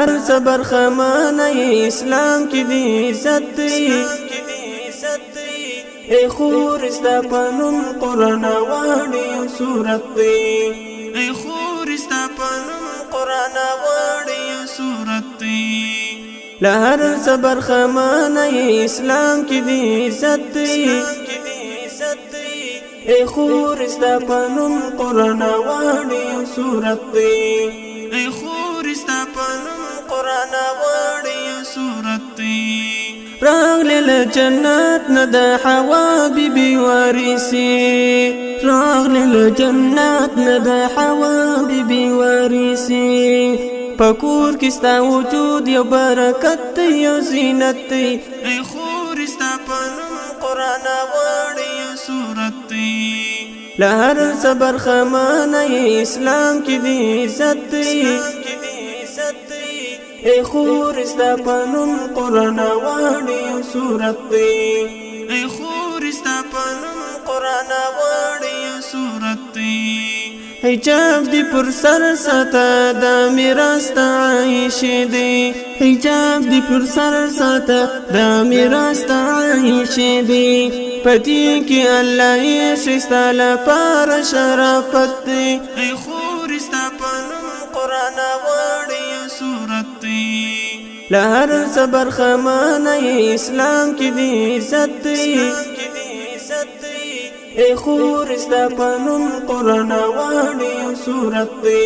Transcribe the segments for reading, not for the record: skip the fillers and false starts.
هر صبر خمانه اسلام کی دی عزت دی اے خور استا پنم قرآن واڑی صورت دی اے خور استا پنم قرآن واڑی صورت دی لہر صبر خمانه اسلام کی دی عزت دی اے خور استا پنم قرآن واڑی صورت دی اے خور استا پنم قرآن واڑی صورت دی راغل جنت ندا حوا بی بی وارثی راغل جنت ندا حوا بی بی وارثی پکور کستا وجود یو برکت یو زینت اے خور استا پنم قرآن واڑی صورت دی لہر صبر خمانه اسلام کی دی عزت اے خور استا پنم قرآن واڑی صورت دی اے خور استا پنم قرآن واڑی صورت دی حجاب دی پر سر ساتا دا میراث تا عائش دی حجاب دی پر سر ساتا دا میراث تا عائش دی پتی کی اللہ عشقستا لپار شرافت دی اے خور استا پنم قرآن واڑی صورت دی لہر صبر خمانه اسلام کی دی عزت دی اے خور استا پنم قرآن واڑی صورت دی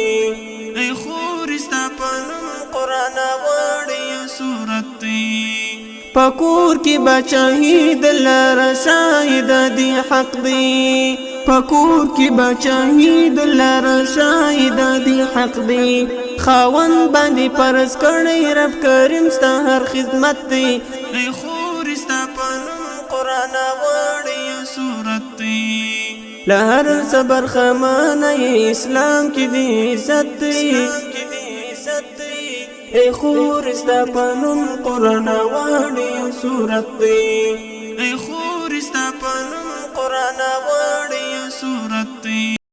اے خور استا پنم قرآن واڑی صورت دی پکور کی بچاہی دلار شاہد دی حق دی پکور کی بچاہی دلار شاہد دی حق دی خاون باندې پرز کړی رب کریم ستا هر خدمت دی اے خور استا پنم قرآن واڑی صورت دی لہر صبر خمانه اسلام کی دی عزت اے خور استا پنم قرآن واڑی صورت دی اے خور استا پنم قرآن واڑی